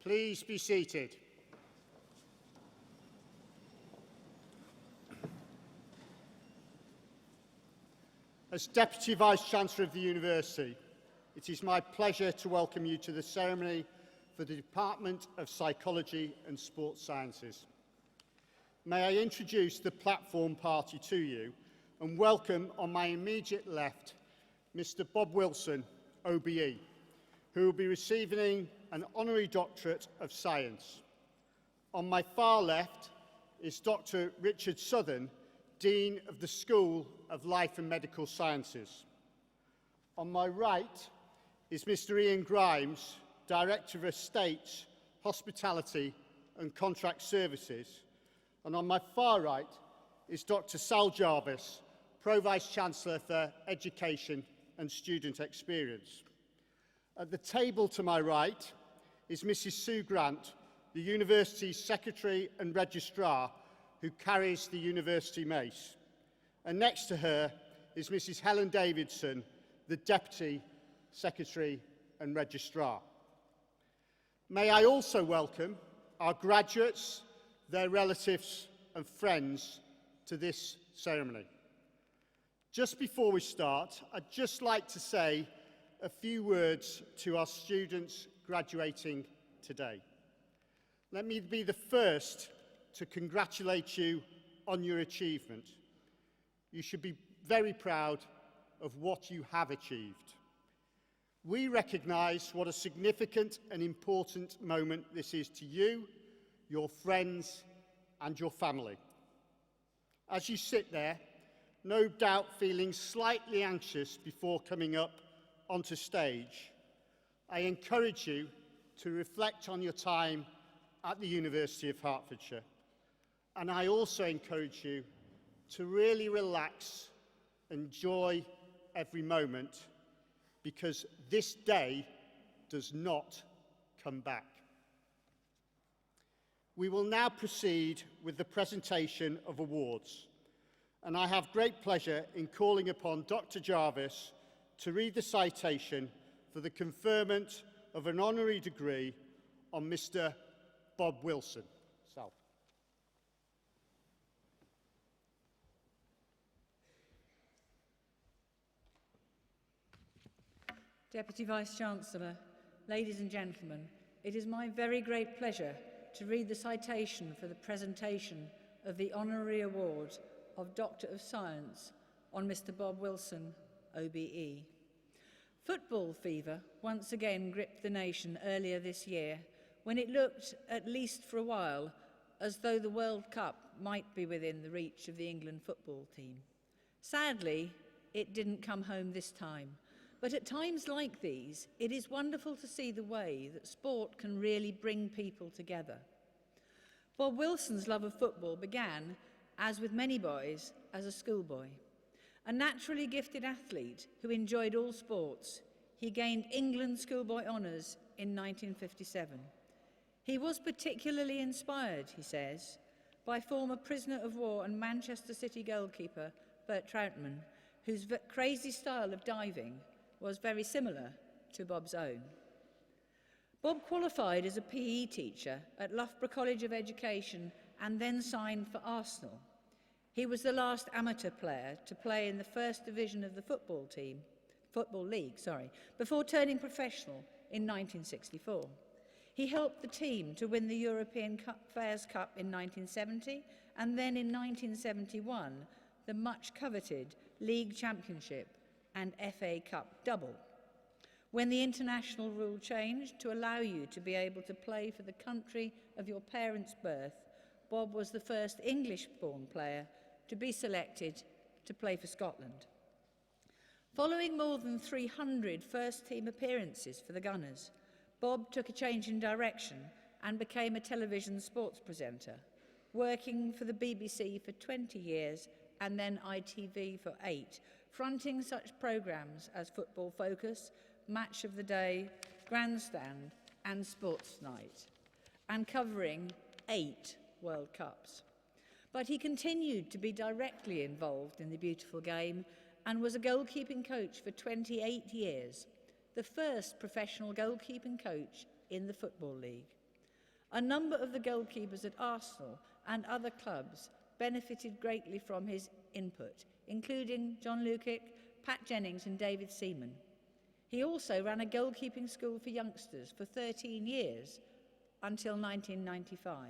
Please be seated. As Deputy Vice-Chancellor of the University, it is my pleasure to welcome you to the ceremony for the Department of Psychology and Sports Sciences. May I introduce the platform party to you and welcome on my immediate left Mr. Bob Wilson, OBE, who will be receiving an Honorary Doctorate of Science. On my far left is Dr. Richard Southern, Dean of the School of Life and Medical Sciences. On my right is Mr. Ian Grimes, Director of Estates, Hospitality and Contract Services. And on my far right is Dr. Sal Jarvis, Pro-Vice-Chancellor for Education and Student Experience. At the table to my right is Mrs. Sue Grant, the University's Secretary and Registrar, who carries the University Mace. And next to her is Mrs. Helen Davidson, the Deputy Secretary and Registrar. May I also welcome our graduates, their relatives and friends to this ceremony. Just before we start, I'd just like to say a few words to our students graduating today. Let me be the first to congratulate you on your achievement. You should be very proud of what you have achieved. We recognise what a significant and important moment this is to you, your friends and your family. As you sit there, no doubt feeling slightly anxious before coming up onto stage, I encourage you to reflect on your time at the University of Hertfordshire. And I also encourage you to really relax, enjoy every moment, because this day does not come back. We will now proceed with the presentation of awards, and I have great pleasure in calling upon Dr. Jarvis to read the citation for the conferment of an honorary degree on Mr. Bob Wilson. Sal. Deputy Vice-Chancellor, ladies and gentlemen, it is my very great pleasure to read the citation for the presentation of the Honorary Award of Doctor of Science on Mr. Bob Wilson, OBE. Football fever once again gripped the nation earlier this year when it looked, at least for a while, as though the World Cup might be within the reach of the England football team. Sadly, it didn't come home this time. But at times like these, it is wonderful to see the way that sport can really bring people together. Bob Wilson's love of football began, as with many boys, as a schoolboy. A naturally gifted athlete who enjoyed all sports, he gained England schoolboy honours in 1957. He was particularly inspired, he says, by former prisoner of war and Manchester City goalkeeper Bert Trautmann, whose crazy style of diving was very similar to Bob's own. Bob qualified as a PE teacher at Loughborough College of Education and then signed for Arsenal. He was the last amateur player to play in the first division of the football league, before turning professional in 1964. He helped the team to win the European Players' Cup in 1970 and then in 1971 the much coveted League Championship and FA Cup double. When the international rule changed to allow you to be able to play for the country of your parents' birth, Bob was the first English-born player to be selected to play for Scotland. Following more than 300 first-team appearances for the Gunners, Bob took a change in direction and became a television sports presenter, working for the BBC for 20 years and then ITV for 8, fronting such programmes as Football Focus, Match of the Day, Grandstand and Sports Night, and covering 8 World Cups. But he continued to be directly involved in the beautiful game and was a goalkeeping coach for 28 years, the first professional goalkeeping coach in the Football League. A number of the goalkeepers at Arsenal and other clubs benefited greatly from his input, including John Lukic, Pat Jennings and David Seaman. He also ran a goalkeeping school for youngsters for 13 years until 1995.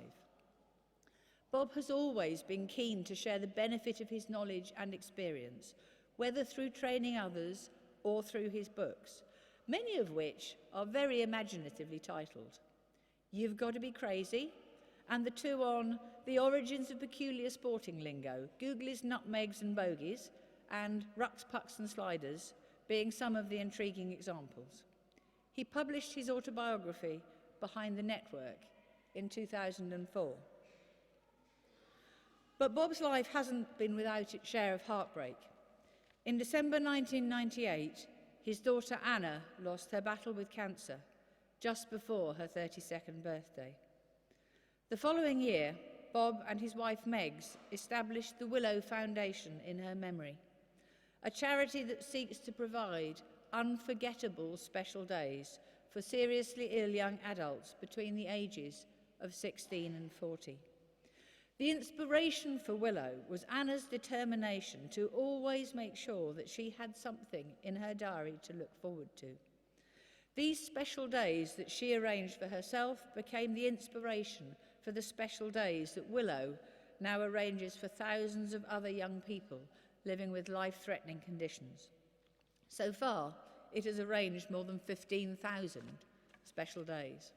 Bob has always been keen to share the benefit of his knowledge and experience, whether through training others or through his books, many of which are very imaginatively titled. You've Got to Be Crazy, and the two on The Origins of Peculiar Sporting Lingo, Googly's Nutmegs and Bogies, and Rucks, Pucks and Sliders being some of the intriguing examples. He published his autobiography, Behind the Network, in 2004. But Bob's life hasn't been without its share of heartbreak. In December 1998, his daughter Anna lost her battle with cancer just before her 32nd birthday. The following year, Bob and his wife Megs established the Willow Foundation in her memory, a charity that seeks to provide unforgettable special days for seriously ill young adults between the ages of 16 and 40. The inspiration for Willow was Anna's determination to always make sure that she had something in her diary to look forward to. These special days that she arranged for herself became the inspiration for the special days that Willow now arranges for thousands of other young people living with life-threatening conditions. So far, it has arranged more than 15,000 special days.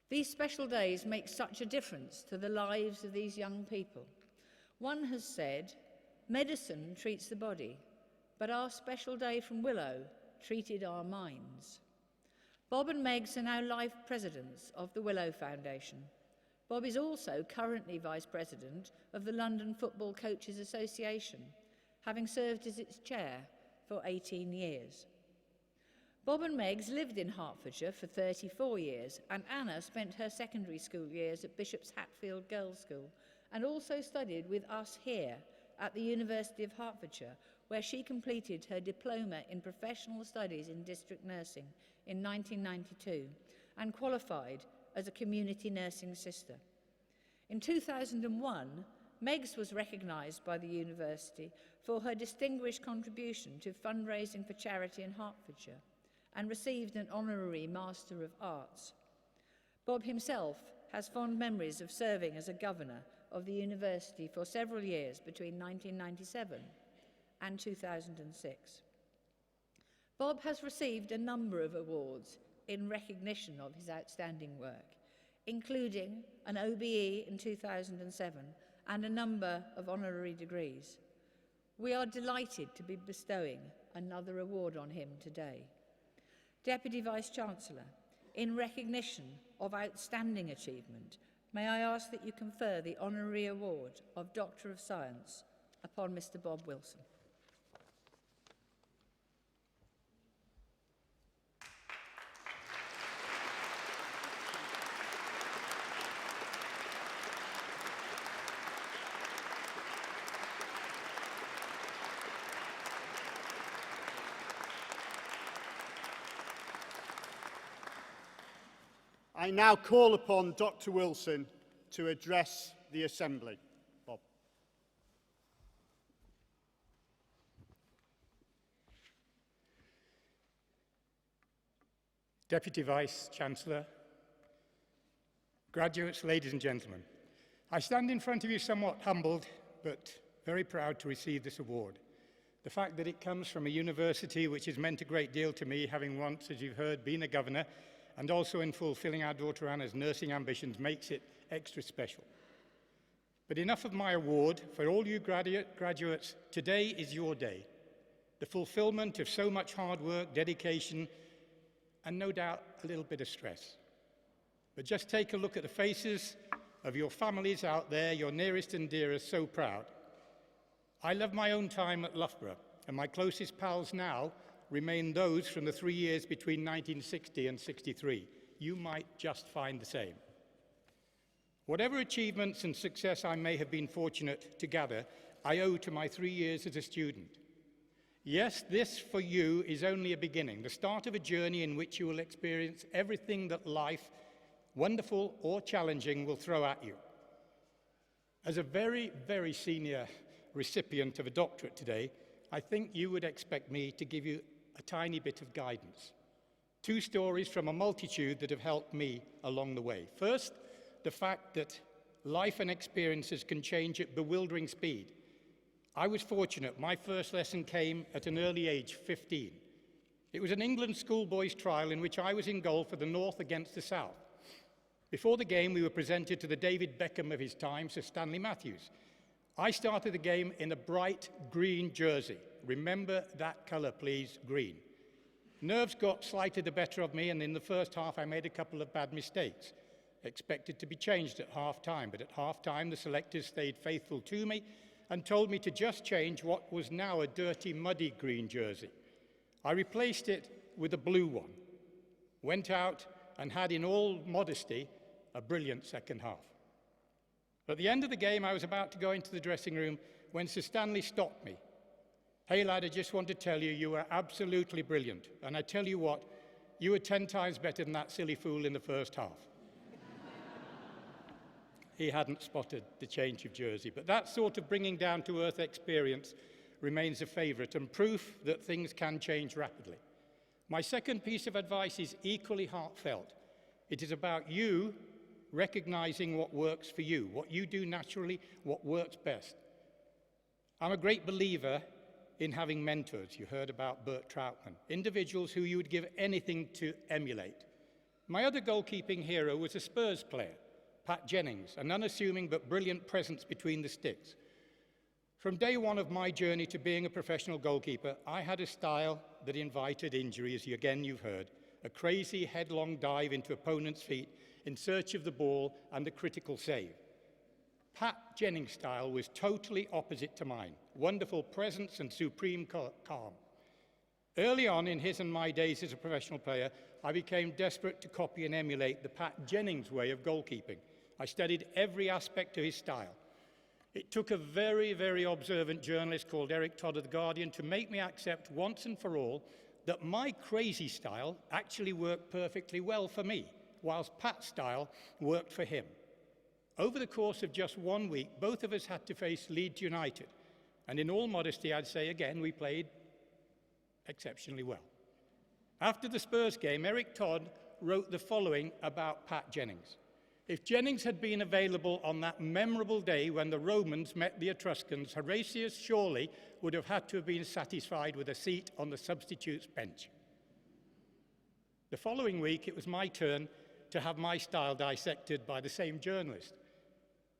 These special days make such a difference to the lives of these young people. One has said, medicine treats the body, but our special day from Willow treated our minds. Bob and Megs are now life presidents of the Willow Foundation. Bob is also currently vice president of the London Football Coaches Association, having served as its chair for 18 years. Bob and Megs lived in Hertfordshire for 34 years, and Anna spent her secondary school years at Bishop's Hatfield Girls' School and also studied with us here at the University of Hertfordshire, where she completed her diploma in professional studies in district nursing in 1992 and qualified as a community nursing sister. In 2001, Megs was recognised by the university for her distinguished contribution to fundraising for charity in Hertfordshire and received an Honorary Master of Arts. Bob himself has fond memories of serving as a governor of the university for several years between 1997 and 2006. Bob has received a number of awards in recognition of his outstanding work, including an OBE in 2007 and a number of honorary degrees. We are delighted to be bestowing another award on him today. Deputy Vice-Chancellor, in recognition of outstanding achievement, may I ask that you confer the Honorary Award of Doctor of Science upon Mr. Bob Wilson. I now call upon Dr. Wilson to address the Assembly. Bob. Deputy Vice-Chancellor, graduates, ladies and gentlemen, I stand in front of you somewhat humbled, but very proud to receive this award. The fact that it comes from a university which has meant a great deal to me, having once, as you've heard, been a governor, and also in fulfilling our daughter Anna's nursing ambitions, makes it extra special. But enough of my award. For all you graduates, today is your day. The fulfillment of so much hard work, dedication, and no doubt a little bit of stress. But just take a look at the faces of your families out there, your nearest and dearest, so proud. I love my own time at Loughborough, and my closest pals now remain those from the 3 years between 1960 and 63. You might just find the same. Whatever achievements and success I may have been fortunate to gather, I owe to my 3 years as a student. Yes, this for you is only a beginning, the start of a journey in which you will experience everything that life wonderful or challenging, will throw at you. As a very, very senior recipient of a doctorate today, I think you would expect me to give you a tiny bit of guidance. 2 stories from a multitude that have helped me along the way. First, the fact that life and experiences can change at bewildering speed. I was fortunate. My first lesson came at an early age, 15. It was an England schoolboys trial in which I was in goal for the North against the South. Before the game, we were presented to the David Beckham of his time, Sir Stanley Matthews. I started the game in a bright green jersey. Remember that colour, please, green. Nerves got slightly the better of me, and in the first half I made a couple of bad mistakes. Expected to be changed at half-time, but at half-time the selectors stayed faithful to me and told me to just change what was now a dirty, muddy green jersey. I replaced it with a blue one, went out and had, in all modesty, a brilliant second half. At the end of the game, I was about to go into the dressing room when Sir Stanley stopped me. "Hey lad, I just want to tell you, you were absolutely brilliant. And I tell you what, you were 10 times better than that silly fool in the first half." He hadn't spotted the change of jersey, but that sort of bringing down-to-earth experience remains a favourite and proof that things can change rapidly. My second piece of advice is equally heartfelt. It is about you recognising what works for you, what you do naturally, what works best. I'm a great believer in having mentors. You heard about Bert Troutman, individuals who you would give anything to emulate. My other goalkeeping hero was a Spurs player, Pat Jennings, an unassuming but brilliant presence between the sticks. From day one of my journey to being a professional goalkeeper, I had a style that invited injury, as you've heard, a crazy headlong dive into opponents' feet in search of the ball and a critical save. Pat Jennings' style was totally opposite to mine, wonderful presence and supreme calm. Early on in his and my days as a professional player, I became desperate to copy and emulate the Pat Jennings way of goalkeeping. I studied every aspect of his style. It took a very, very observant journalist called Eric Todd of The Guardian to make me accept once and for all that my crazy style actually worked perfectly well for me, whilst Pat's style worked for him. Over the course of just 1 week, both of us had to face Leeds United. And in all modesty, I'd say again, we played exceptionally well. After the Spurs game, Eric Todd wrote the following about Pat Jennings. "If Jennings had been available on that memorable day when the Romans met the Etruscans, Horatius surely would have had to have been satisfied with a seat on the substitutes bench." The following week, it was my turn to have my style dissected by the same journalist.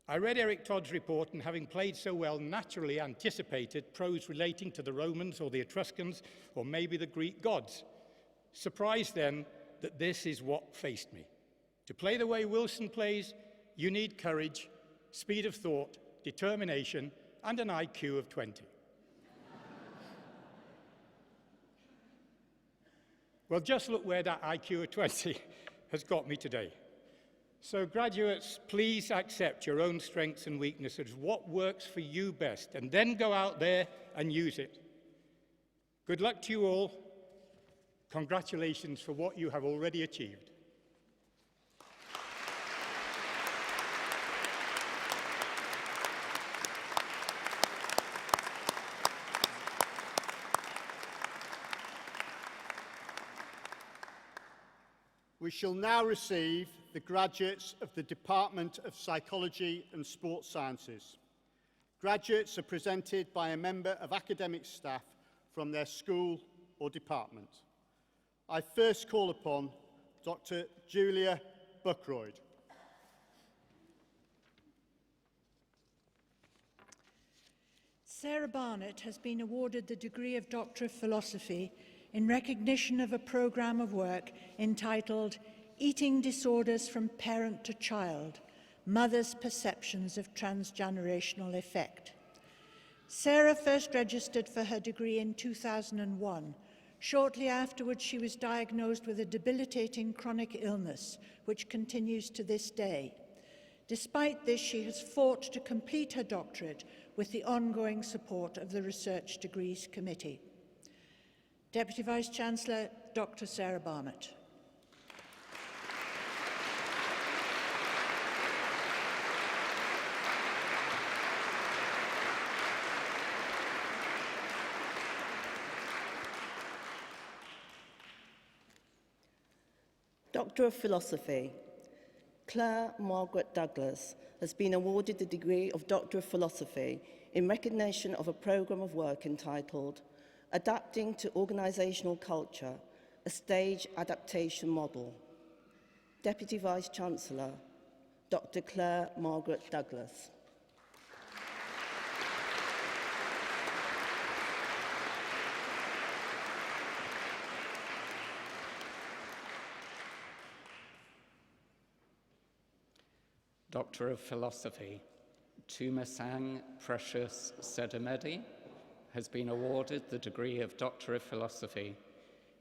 I read Eric Todd's report and, having played so well, naturally anticipated prose relating to the Romans or the Etruscans or maybe the Greek gods. Surprised then that this is what faced me. To play the way Wilson plays, you need courage, speed of thought, determination, and an IQ of 20. Well, just look where that IQ of 20 has got me today. So graduates, please accept your own strengths and weaknesses, what works for you best, and then go out there and use it. Good luck to you all. Congratulations for what you have already achieved. We shall now receive the graduates of the Department of Psychology and Sports Sciences. Graduates are presented by a member of academic staff from their school or department. I first call upon Dr. Julia Buckroyd. Sarah Barnett has been awarded the degree of Doctor of Philosophy in recognition of a programme of work entitled Eating Disorders from Parent to Child, Mother's Perceptions of Transgenerational Effect. Sarah first registered for her degree in 2001. Shortly afterwards, she was diagnosed with a debilitating chronic illness, which continues to this day. Despite this, she has fought to complete her doctorate with the ongoing support of the Research Degrees Committee. Deputy Vice-Chancellor, Dr. Sarah Barnett. Doctor of Philosophy. Claire Margaret Douglas has been awarded the degree of Doctor of Philosophy in recognition of a programme of work entitled Adapting to Organisational Culture, a Stage Adaptation Model. Deputy Vice-Chancellor, Dr. Claire Margaret Douglas. Doctor of Philosophy, Tumasang Precious Sedamedi has been awarded the degree of Doctor of Philosophy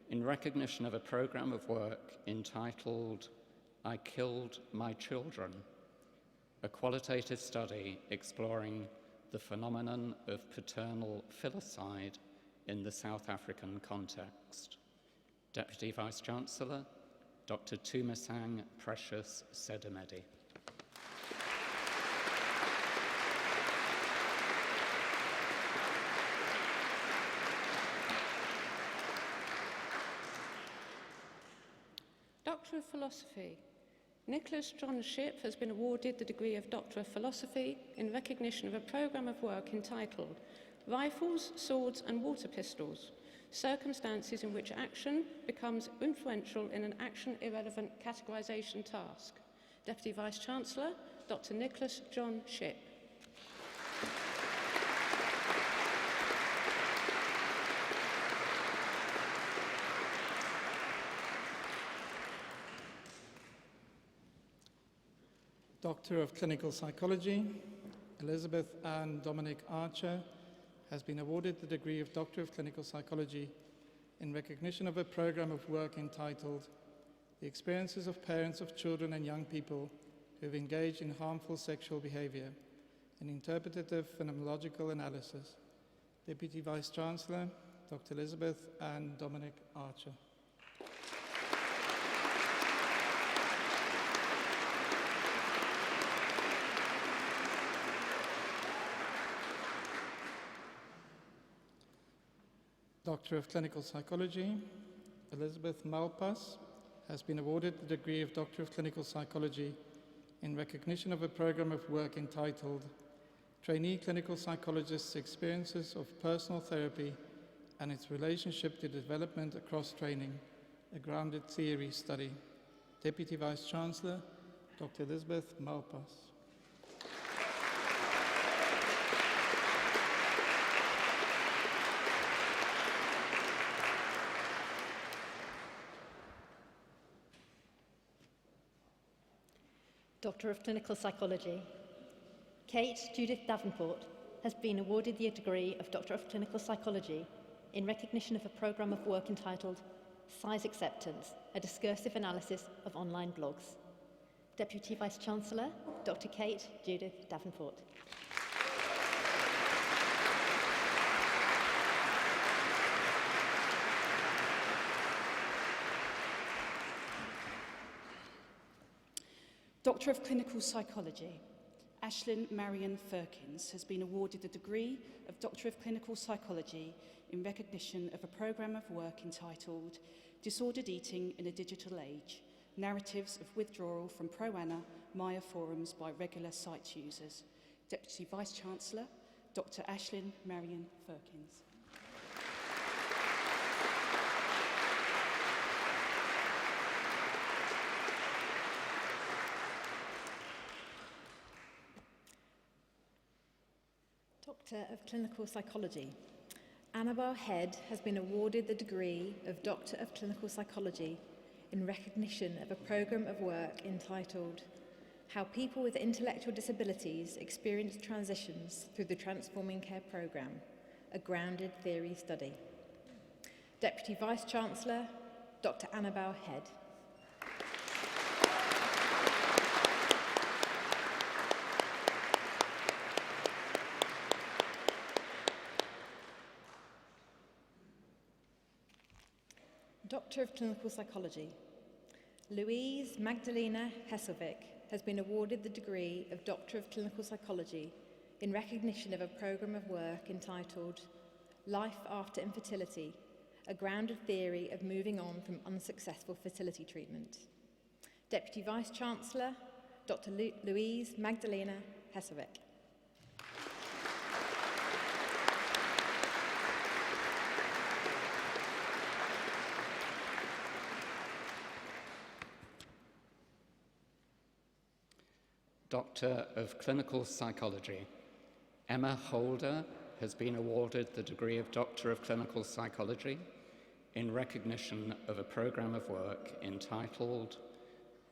in recognition of a programme of work entitled I Killed My Children, a qualitative study exploring the phenomenon of paternal filicide in the South African context. Deputy Vice-Chancellor, Dr. Tumasang Precious Sedamedi. Doctor of Philosophy. Nicholas John Shipp has been awarded the degree of Doctor of Philosophy in recognition of a programme of work entitled Rifles, Swords and Water Pistols, Circumstances in which Action becomes Influential in an Action-Irrelevant Categorisation Task. Deputy Vice-Chancellor, Dr. Nicholas John Shipp. Doctor of Clinical Psychology, Elizabeth Ann Dominic Archer has been awarded the degree of Doctor of Clinical Psychology in recognition of a programme of work entitled The Experiences of Parents of Children and Young People who have engaged in harmful sexual behaviour, an interpretative phenomenological analysis. Deputy Vice-Chancellor, Dr. Elizabeth Ann Dominic Archer. Doctor of Clinical Psychology, Elizabeth Malpas has been awarded the degree of Doctor of Clinical Psychology in recognition of a programme of work entitled Trainee Clinical Psychologists' Experiences of Personal Therapy and its Relationship to Development Across Training, a Grounded Theory Study. Deputy Vice-Chancellor, Dr. Elizabeth Malpas. Doctor of Clinical Psychology. Kate Judith Davenport has been awarded the degree of Doctor of Clinical Psychology in recognition of a programme of work entitled Size Acceptance, a discursive analysis of online blogs. Deputy Vice-Chancellor, Dr. Kate Judith Davenport. Doctor of Clinical Psychology, Aislinn Marion Firkins has been awarded the degree of Doctor of Clinical Psychology in recognition of a programme of work entitled Disordered Eating in a Digital Age, Narratives of Withdrawal from Pro-Ana Maya Forums by Regular Site Users. Deputy Vice-Chancellor, Dr. Aislinn Marion Firkins. Doctor of Clinical Psychology. Annabel Head has been awarded the degree of Doctor of Clinical Psychology in recognition of a programme of work entitled How People with Intellectual Disabilities Experience Transitions Through the Transforming Care Programme, a Grounded Theory Study. Deputy Vice-Chancellor, Dr. Annabel Head. Doctor of Clinical Psychology. Louise Magdalena Hesselvik has been awarded the degree of Doctor of Clinical Psychology in recognition of a programme of work entitled Life After Infertility, a Grounded Theory of Moving On from Unsuccessful Fertility Treatment. Deputy Vice-Chancellor, Dr. Louise Magdalena Hesselbeck. Doctor of Clinical Psychology, Emma Holder has been awarded the degree of Doctor of Clinical Psychology in recognition of a programme of work entitled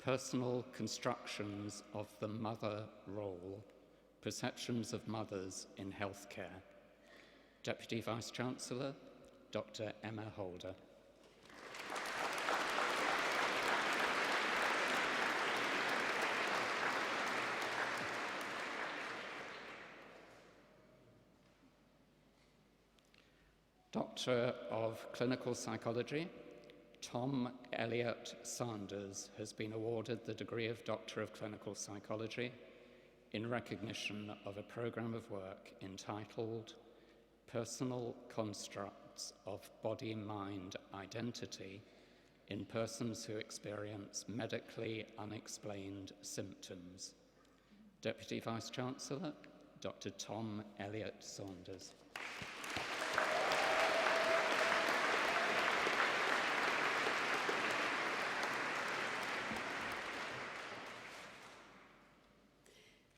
Personal Constructions of the Mother Role, Perceptions of Mothers in Healthcare. Deputy Vice-Chancellor, Dr. Emma Holder. Doctor of Clinical Psychology, Tom Elliott Sanders has been awarded the degree of Doctor of Clinical Psychology in recognition of a programme of work entitled Personal Constructs of Body-Mind Identity in Persons Who Experience Medically Unexplained Symptoms. Deputy Vice-Chancellor, Dr. Tom Elliott Sanders.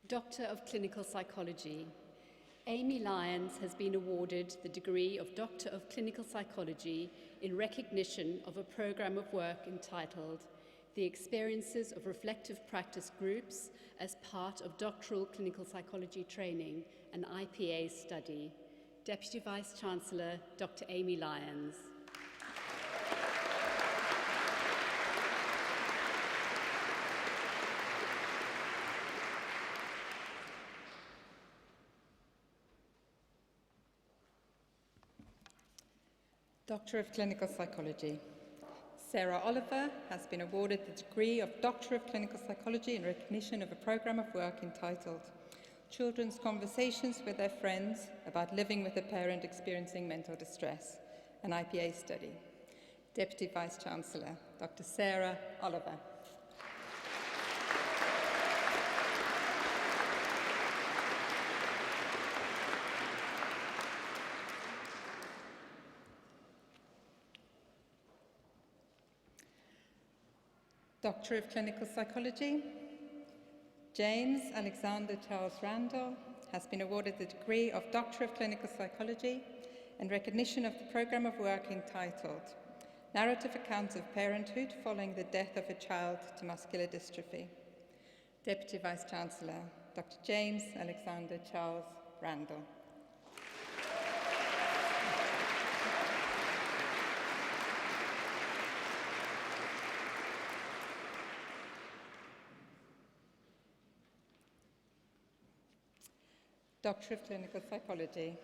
Doctor of Clinical Psychology, Amy Lyons has been awarded the degree of Doctor of Clinical Psychology in recognition of a programme of work entitled The Experiences of Reflective Practice Groups as part of Doctoral Clinical Psychology Training, an IPA study. Deputy Vice-Chancellor, Dr. Amy Lyons. Doctor of Clinical Psychology. Sarah Oliver has been awarded the degree of Doctor of Clinical Psychology in recognition of a programme of work entitled Children's Conversations with Their Friends About Living with a Parent Experiencing Mental Distress, an IPA study. Deputy Vice-Chancellor, Dr. Sarah Oliver. Doctor of Clinical Psychology, James Alexander Charles Randall has been awarded the degree of Doctor of Clinical Psychology in recognition of the programme of work entitled Narrative Accounts of Parenthood Following the Death of a Child to Muscular Dystrophy. Deputy Vice-Chancellor, Dr. James Alexander Charles Randall. Doctor of Clinical Psychology.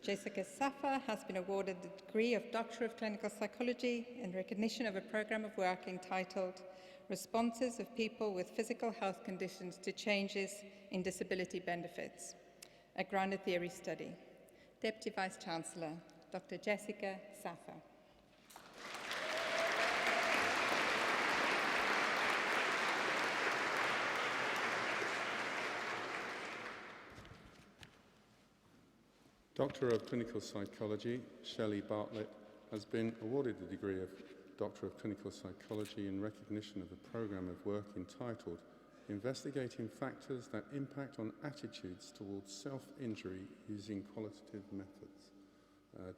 Jessica Safa has been awarded the degree of Doctor of Clinical Psychology in recognition of a programme of work entitled Responses of People with Physical Health Conditions to Changes in Disability Benefits, a grounded theory study. Deputy Vice-Chancellor, Dr. Jessica Safa. Doctor of Clinical Psychology, Shelley Bartlett, has been awarded the degree of Doctor of Clinical Psychology in recognition of a programme of work entitled Investigating Factors that Impact on Attitudes Towards Self-Injury Using Qualitative Methods.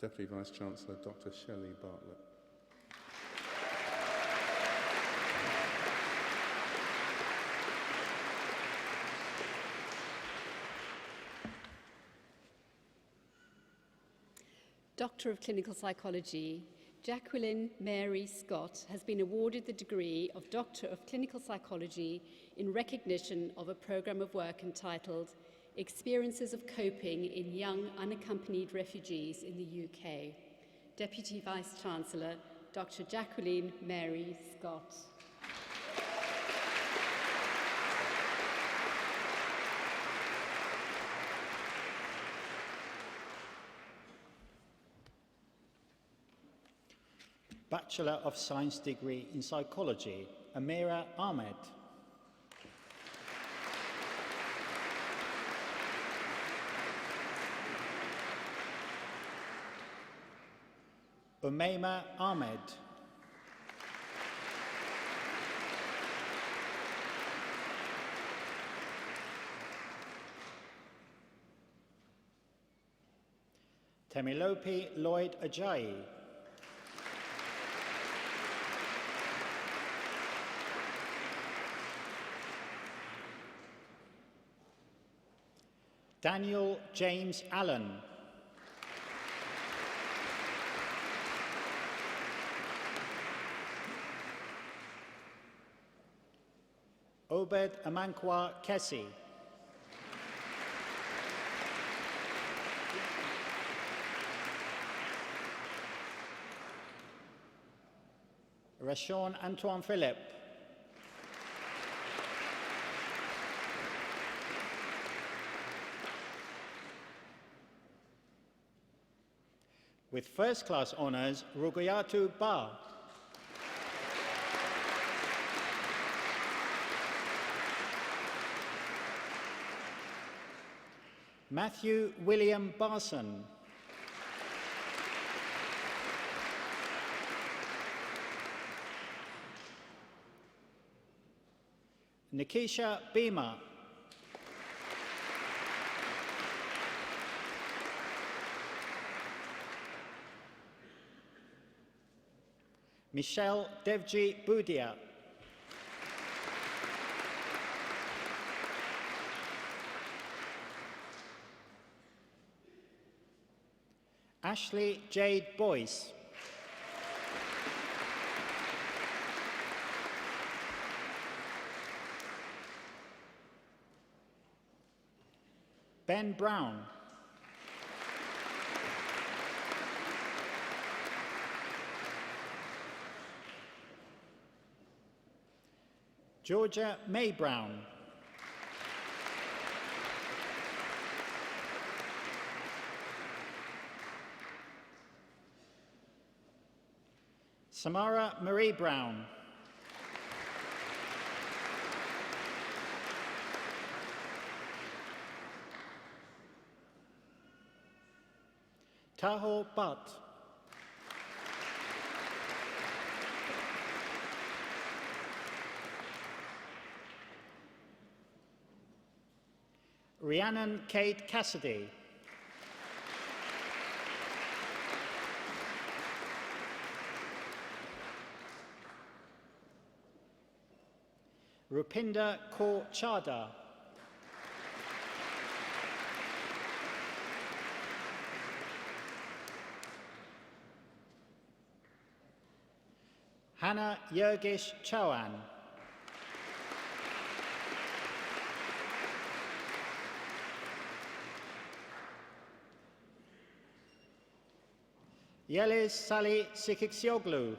Deputy Vice-Chancellor, Dr. Shelley Bartlett. Doctor of Clinical Psychology, Jacqueline Mary Scott has been awarded the degree of Doctor of Clinical Psychology in recognition of a programme of work entitled Experiences of Coping in Young Unaccompanied Refugees in the UK. Deputy Vice-Chancellor, Dr. Jacqueline Mary Scott. Bachelor of Science degree in Psychology, Amira Ahmed. Umayma Ahmed. Temilope Lloyd Ajayi. Daniel James Allen. Obed Amankwa Kessi. Rashawn Antoine Phillip. With first-class honours, Rugayatu Ba. Matthew William Barson. Nikisha Bima. Michelle Devji Budia. Ashley Jade Boyce. Ben Brown. Georgia May Brown. Samara Marie Brown. Taho Butt. Rhiannon Kate Cassidy. Rupinder Kaur Chada. Hannah Yergish Chauhan. Yeliz Sally Sikiksioglu.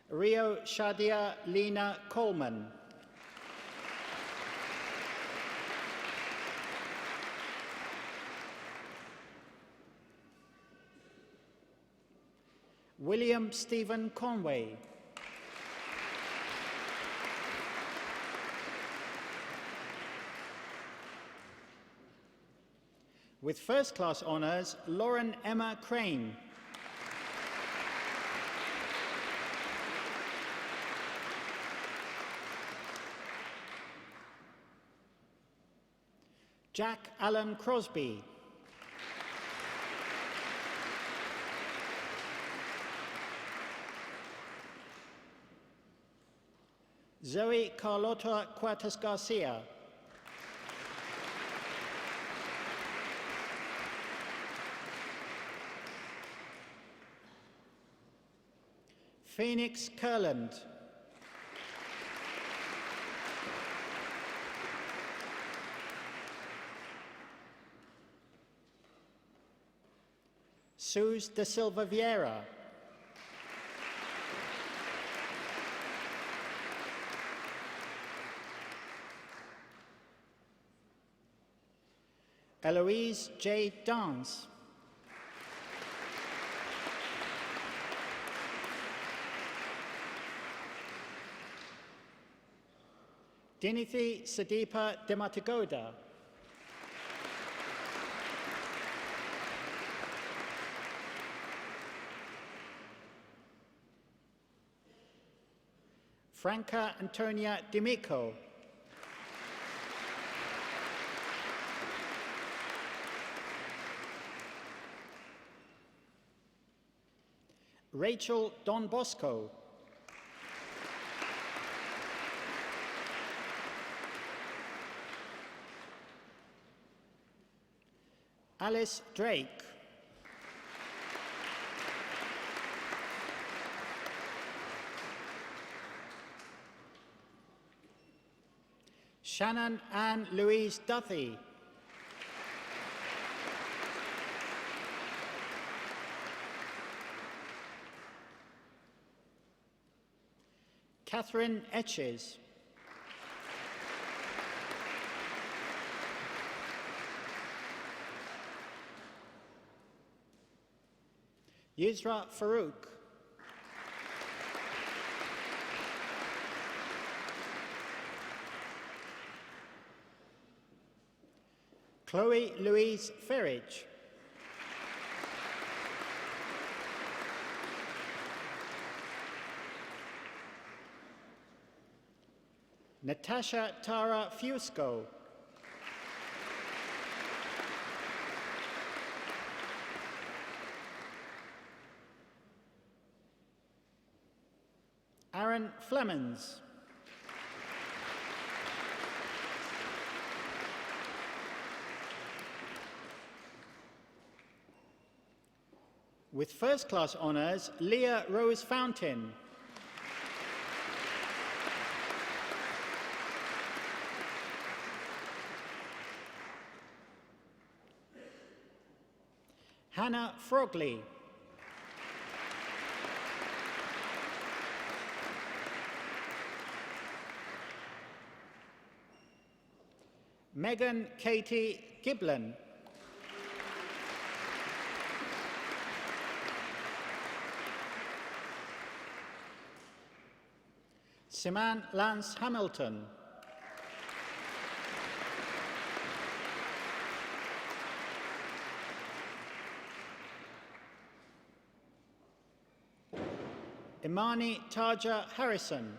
Rio Shadia Lena Coleman. William Stephen Conway. With first-class honours, Lauren Emma Crane. Jack Allen Crosby. Zoe Carlota Cuartas Garcia. Phoenix Kurland. Suz da Silva Vieira. Eloise J. Dance. Dinithi Sadipa Dematagoda. Franca Antonia D'Amico. Rachel Don Bosco. Alice Drake. Shannon Ann Louise Duthie. Catherine Etches. Yusra Farouk. Chloe Louise Ferridge. Natasha Tara Fusco. Aaron Flemons. With first-class honours, Leah Rose Fountain. Hannah Frogley. Megan Katie Giblin. Siman Lance Hamilton. Imani Taja Harrison.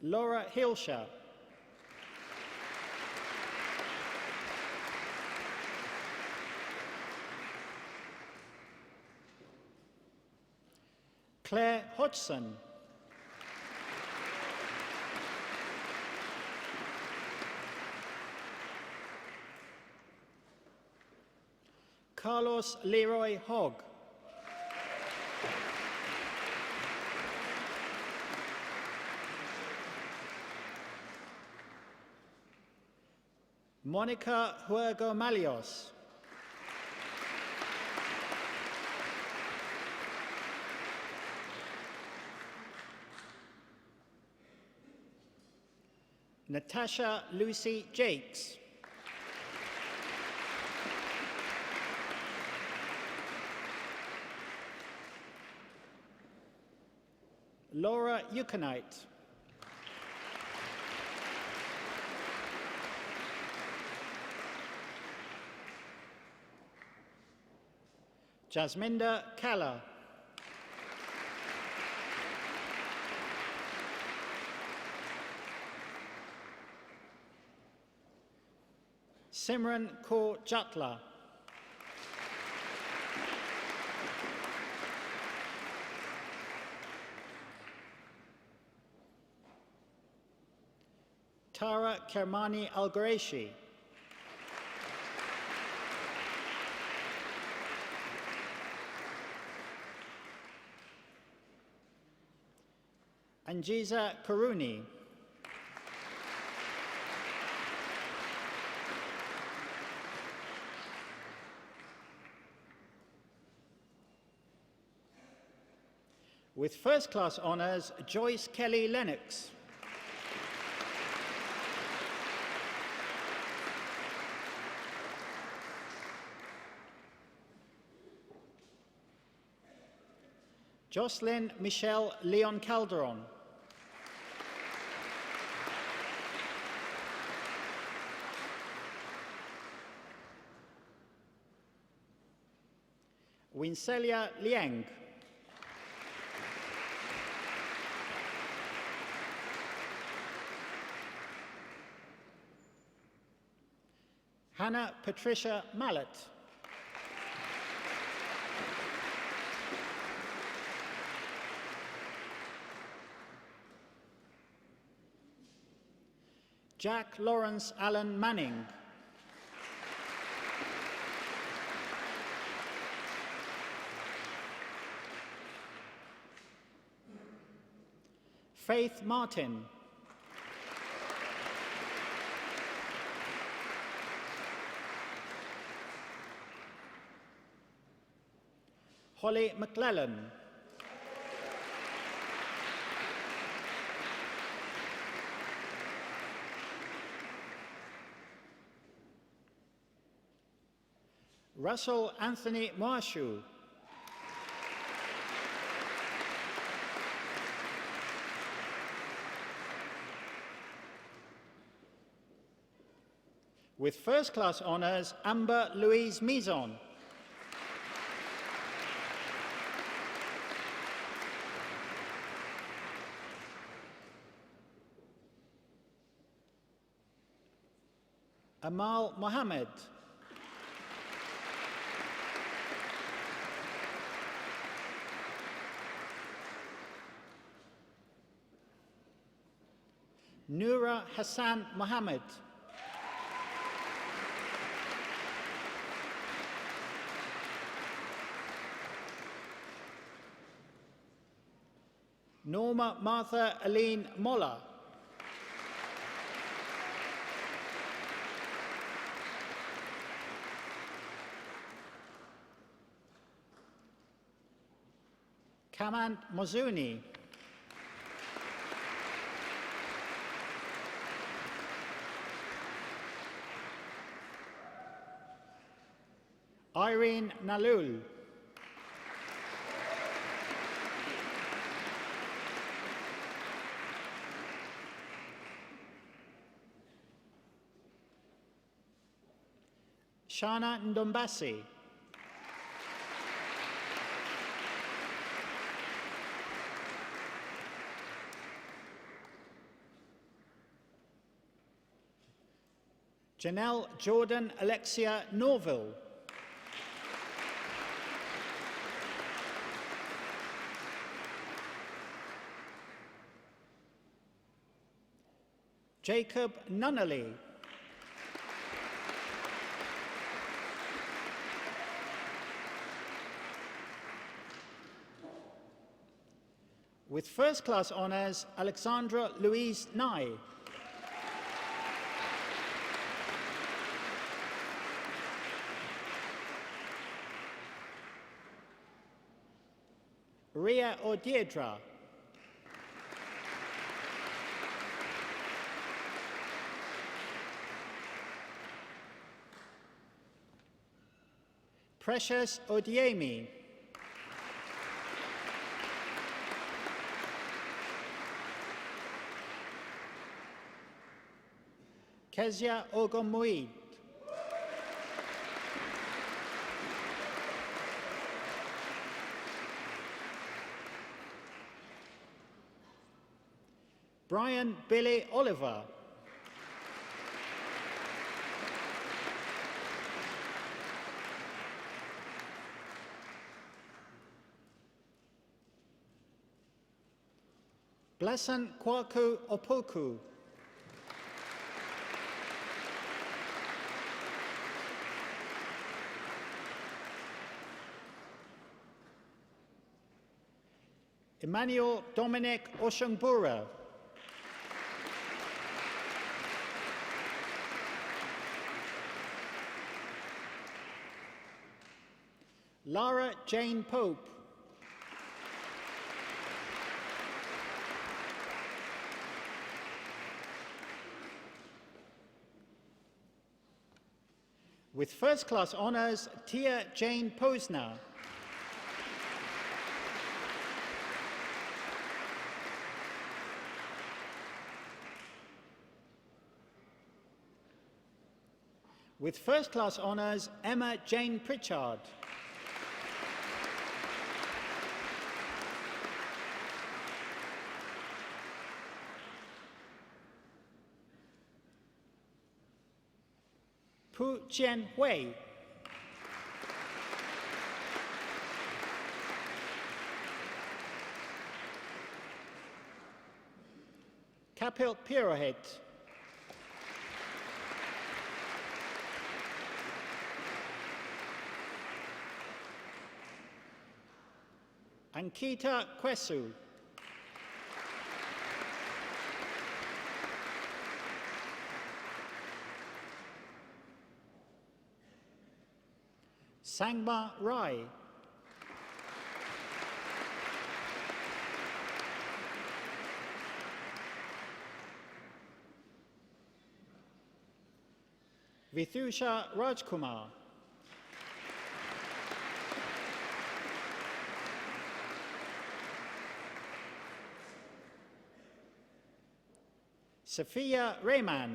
Laura Hilscher. Claire Hodgson. Carlos Leroy Hogg. Monica Huergo Malios. Natasha Lucy Jakes. Laura Euconite. Jasminda Kalla. Simran Kaur Jatla. Tara Kermani Al-Qureshi. Anjiza Karuni. With first-class honours, Joyce Kelly-Lennox. Jocelyn Michelle Leon Calderon. Wincelia Liang. Hannah Patricia Mallet. Jack Lawrence Allen Manning. Faith Martin. Holly McClellan. Russell Anthony Marshu. With first-class honours, Amber Louise Mizon. Amal Mohammed. Noura Hassan Mohammed. Norma Martha Aline Moller. Kamand Mozuni. Irene Nalul. Shana Ndombasi. Janelle Jordan Alexia Norville. Jacob Nunnally. With first-class honours, Alexandra Louise Nye. Ria Odiedra. Precious Odiemi. Kezia Ogomuid. Brian Billy Oliver. Blessing Kwaku Opoku. Emmanuel Dominic Oshangbura. Lara Jane Pope. With first-class honours, Tia Jane Posner. With first-class honours, Emma Jane Pritchard. Pu Jian Hui. Kapil Pirohit. Ankita Kwesu. Sangma Rai. Vithusha Rajkumar. Sophia Rehman.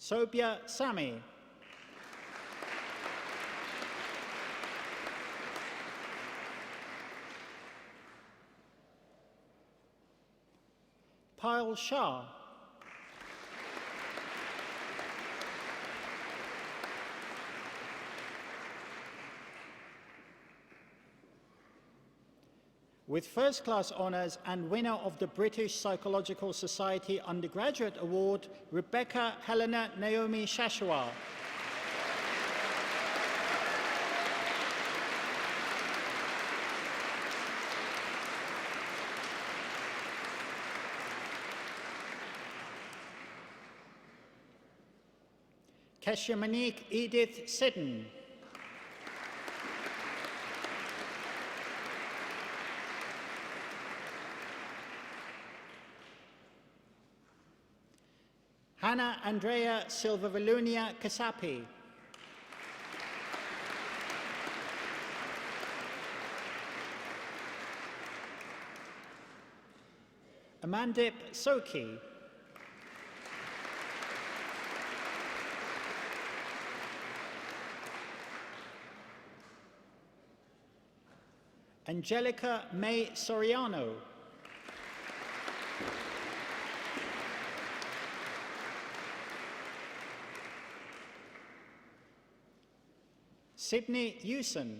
Sobia Sami. Payal Shah. With first-class honours and winner of the British Psychological Society Undergraduate Award, Rebecca Helena Naomi Shashua. Keshamanique Edith Siddon. Hannah Andrea Silva-Valunia Kasapi. Amandip Soki. Angelica May Soriano. Sydney Hewson.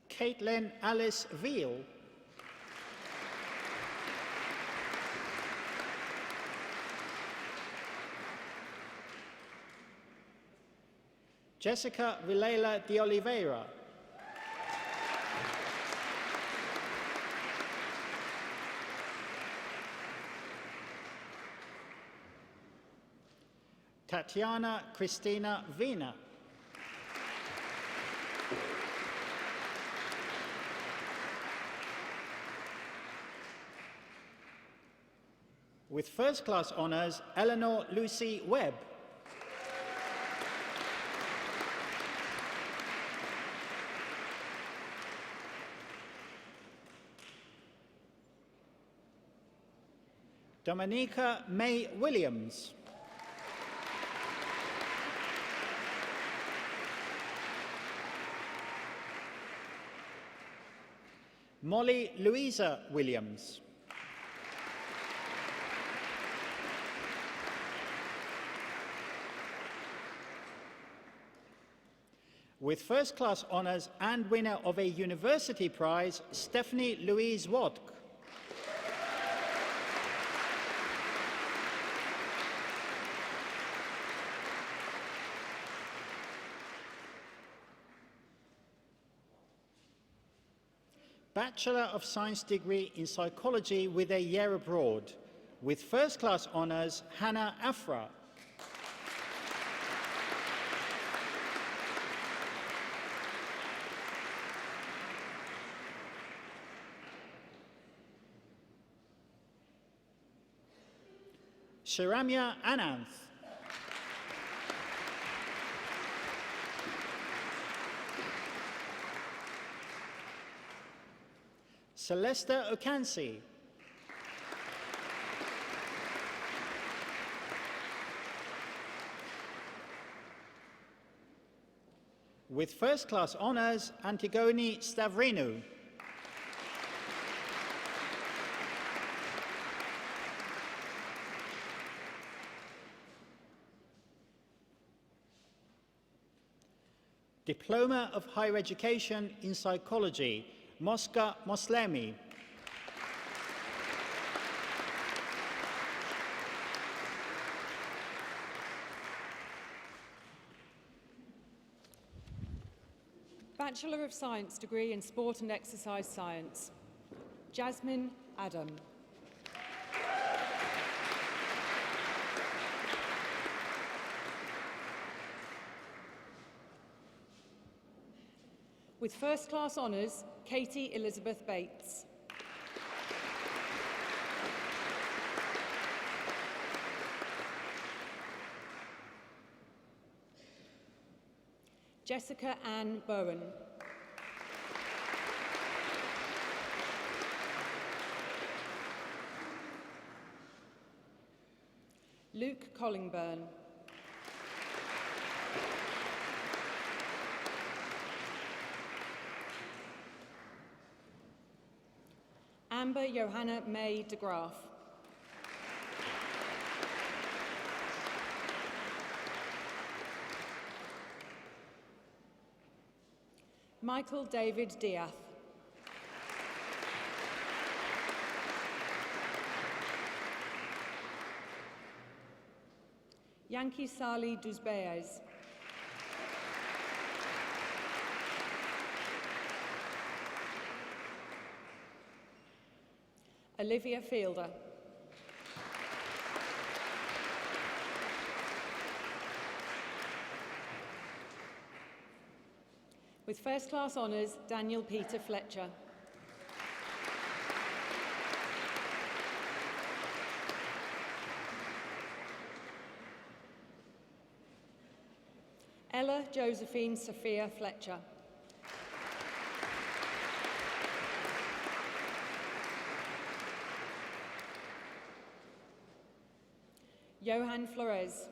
Caitlin Alice Veal. Jessica Vilela de Oliveira. Tatiana Christina Vina. With first-class honours, Eleanor Lucy Webb. Dominica May Williams. Molly Louisa Williams. With first-class honours and winner of a university prize, Stephanie Louise Wadk. Bachelor of Science degree in Psychology with a year abroad, With first-class honours, Hannah Afra. Sharamya Ananth. Celesta Okansi. With first-class honours, Antigone Stavrinou. Diploma of Higher Education in Psychology, Mosca Moslemi. Bachelor of Science degree in Sport and Exercise Science, Jasmine Adam. With first-class honours, Katie Elizabeth Bates. Jessica Ann Bowen. Luke Collingburn. Amber Johanna May de Graaf. Michael David Diath. Yankee Sali Duzbeez. Olivia Fielder. With first-class honours, Daniel Peter Fletcher. Ella Josephine Sophia Fletcher. Johan Flores.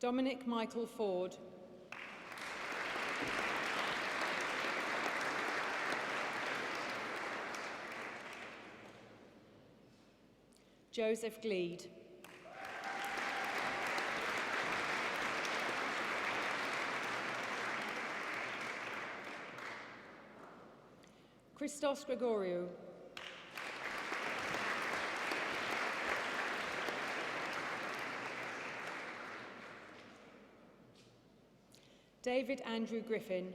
Dominic Michael Ford. Joseph Gleed. Christos Gregoriou. David Andrew Griffin.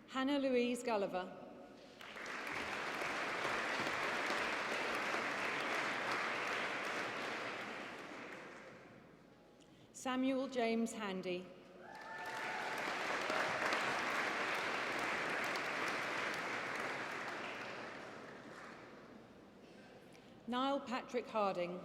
Hannah Louise Gulliver. Samuel James Handy. Niall Patrick Harding.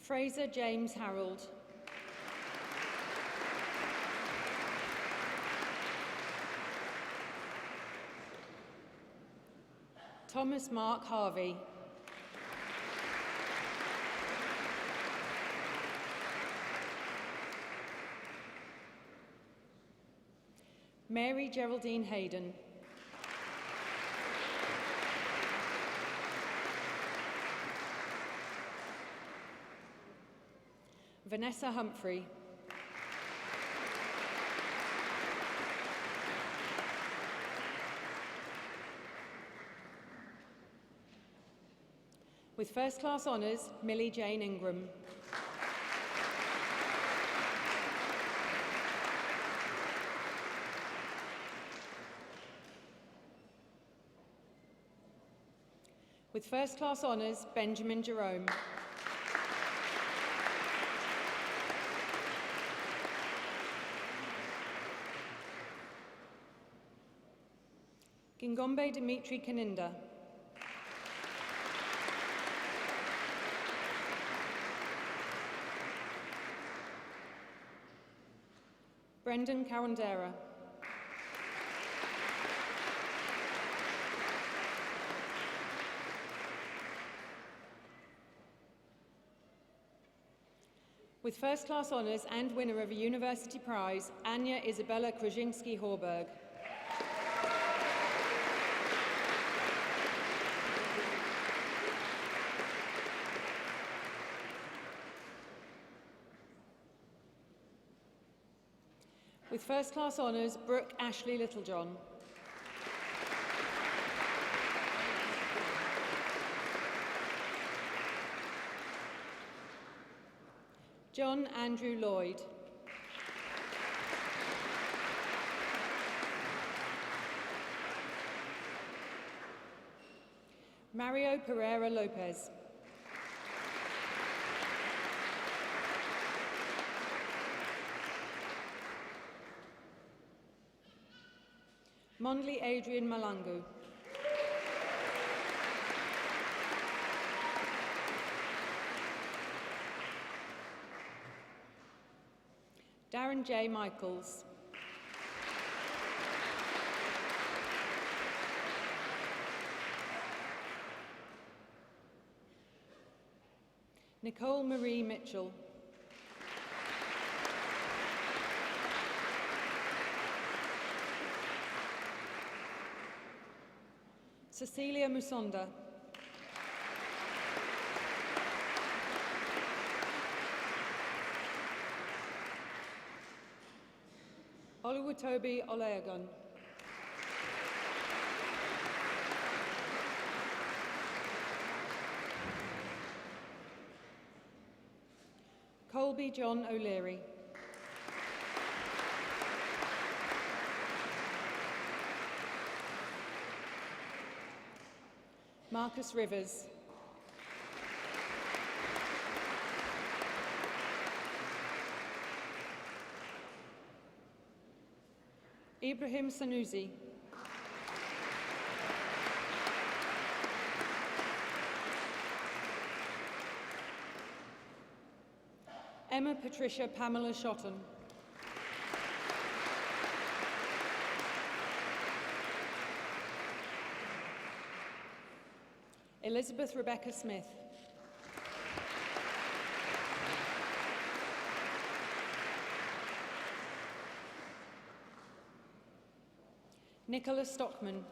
Fraser James Harold. Thomas Mark Harvey. Mary Geraldine Hayden. Vanessa Humphrey. With first-class honours, Millie Jane Ingram. With first-class honours, Benjamin Jerome. Gingombe Dimitri Kaninda. Brendan Carondera. With first-class honours and winner of a university prize, Anya Isabella Krajinski-Horberg. With first-class honours, Brooke Ashley Littlejohn. John Andrew Lloyd. Mario Pereira Lopez. Mondley Adrian Malangu. Darren J. Michaels. Nicole Marie Mitchell. Cecilia Musonda. Oluwatobi Oleagun. Colby John O'Leary. Marcus Rivers. Ibrahim Sanusi. Emma Patricia Pamela Shotton. Elizabeth Rebecca Smith. Nicola Stockman.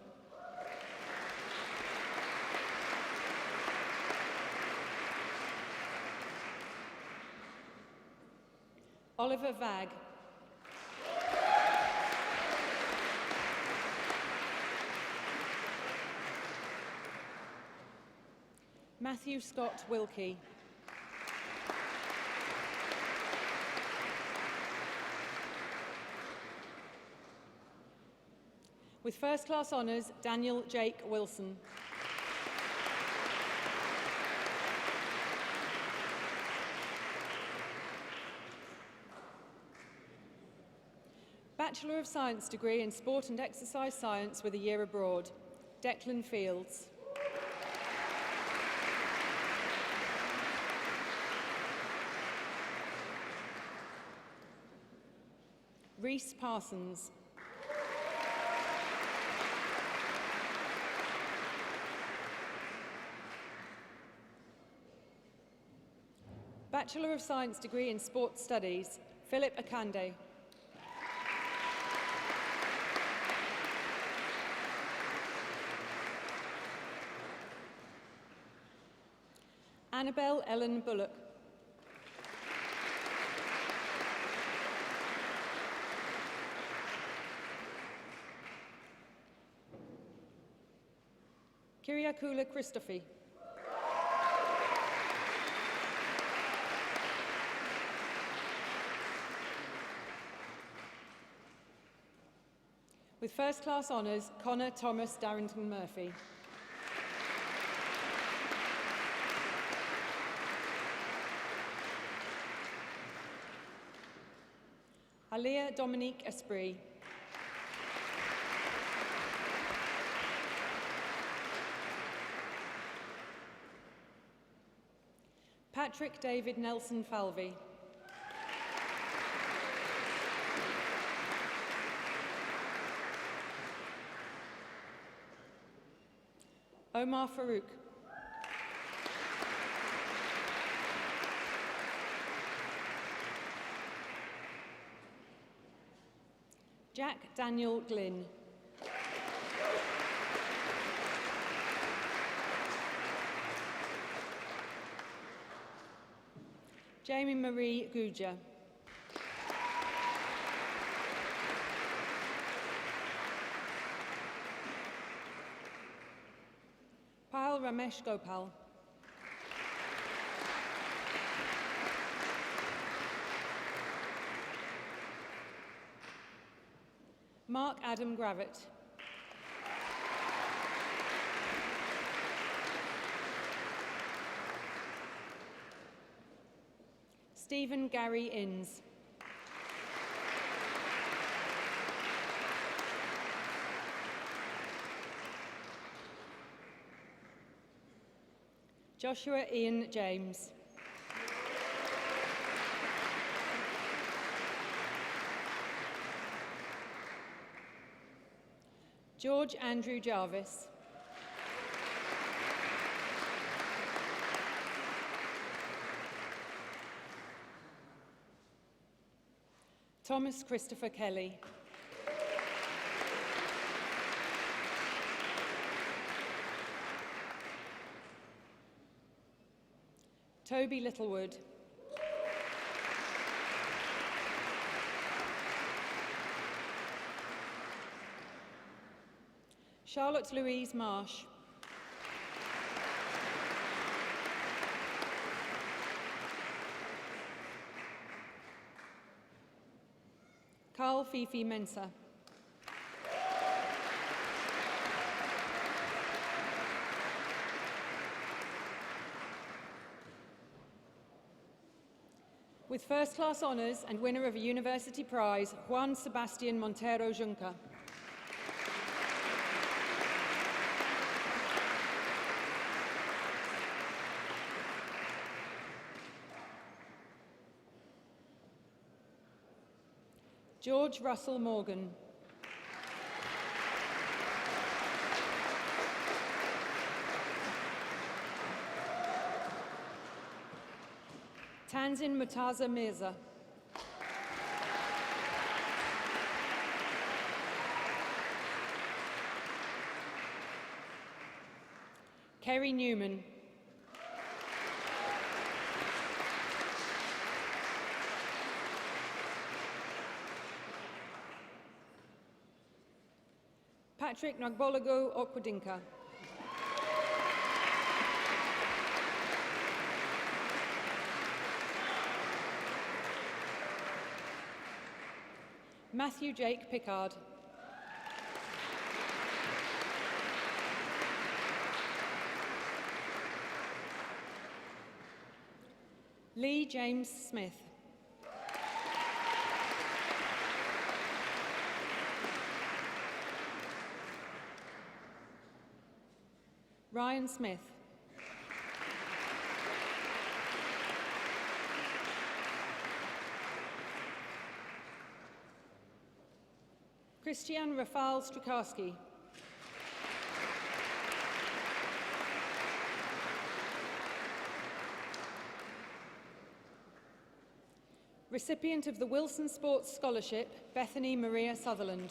Oliver Vag. Matthew Scott Wilkie. With first-class honours, Daniel Jake Wilson. Bachelor of Science degree in Sport and Exercise Science with a year abroad, Declan Fields. Reese Parsons. Bachelor of Science degree in Sports Studies, Philip Akande. Annabelle Ellen Bullock. Kyriakula Christophe. With first-class honours, Connor Thomas Darrington Murphy. Alia Dominique Esprit. Patrick David Nelson Falvey. Omar Farouk. Jack Daniel Glynn. Jamie Marie Guja. Payal Ramesh Gopal. Mark Adam Gravett. Stephen Gary Inns. Joshua Ian James. George Andrew Jarvis. Thomas Christopher Kelly. Toby Littlewood. Charlotte Louise Marsh. Carl Fifi Mensah. With first-class honours and winner of a university prize, Juan Sebastian Montero Junca. George Russell Morgan. Tanzin Mutaza Mirza. Kerry Newman. Patrick Nagbolago Okwudinka. Matthew Jake Pickard. Lee James Smith. Ryan Smith. Christian Rafal Strukarski. Recipient of the Wilson Sports Scholarship, Bethany Maria Sutherland.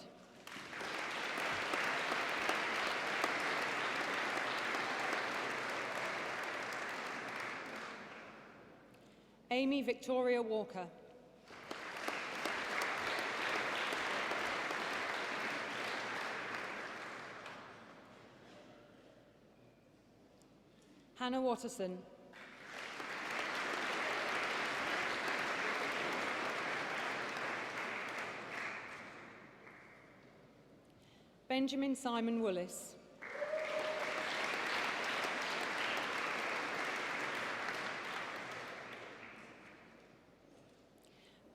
Amy Victoria Walker. Hannah Watterson. Benjamin Simon Willis.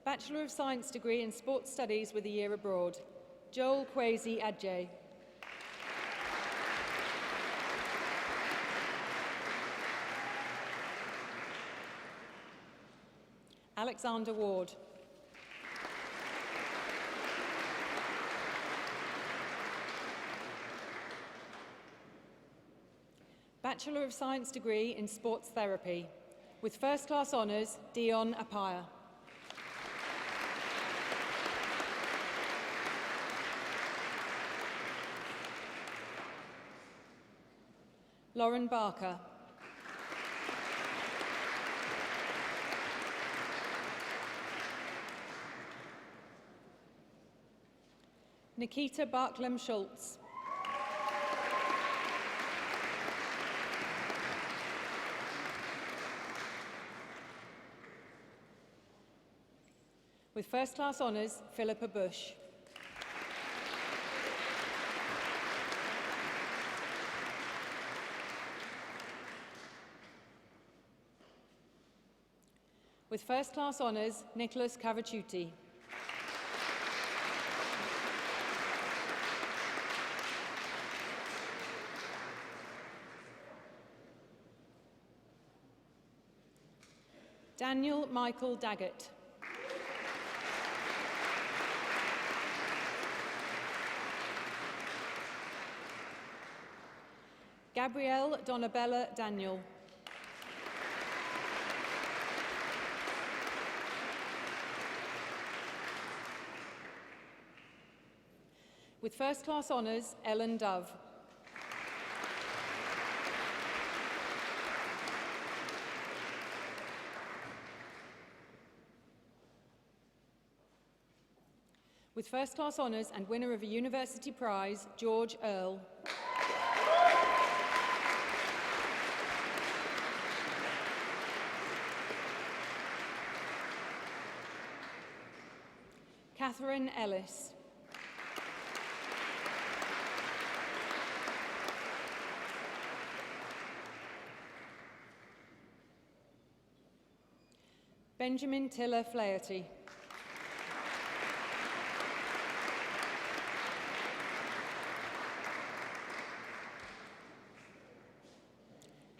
Bachelor of Science degree in Sports Studies with a year abroad, Joel Kwesi Adjei. Alexander Ward. Bachelor of Science degree in Sports Therapy, with first-class honours, Dion Apaya. Lauren Barker. Nikita Barklem Schultz. With first-class honours, Philippa Bush. With first-class honours, Nicholas Cavaciuti. Daniel Michael Daggett. Gabrielle Donabella Daniel. With first-class honours, Ellen Dove. With first-class honours and winner of a university prize, George Earle. Catherine Ellis. Benjamin Tiller Flaherty.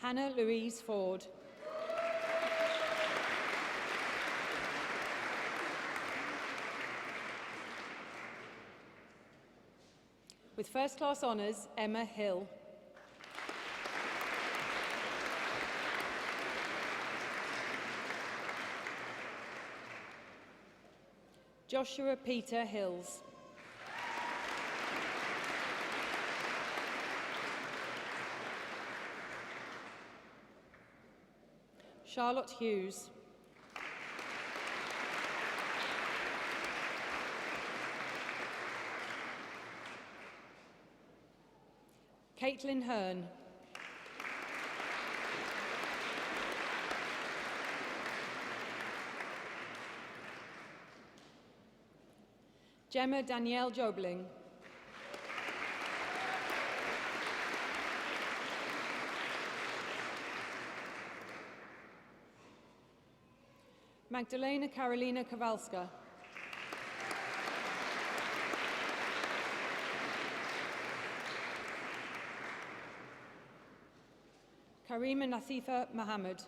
Hannah Louise Ford. With first-class honours, Emma Hill. Joshua Peter Hills. Charlotte Hughes. Caitlin Hearn. Gemma Danielle Jobling. Magdalena Karolina Kowalska. Karima Nasifa Mohammed.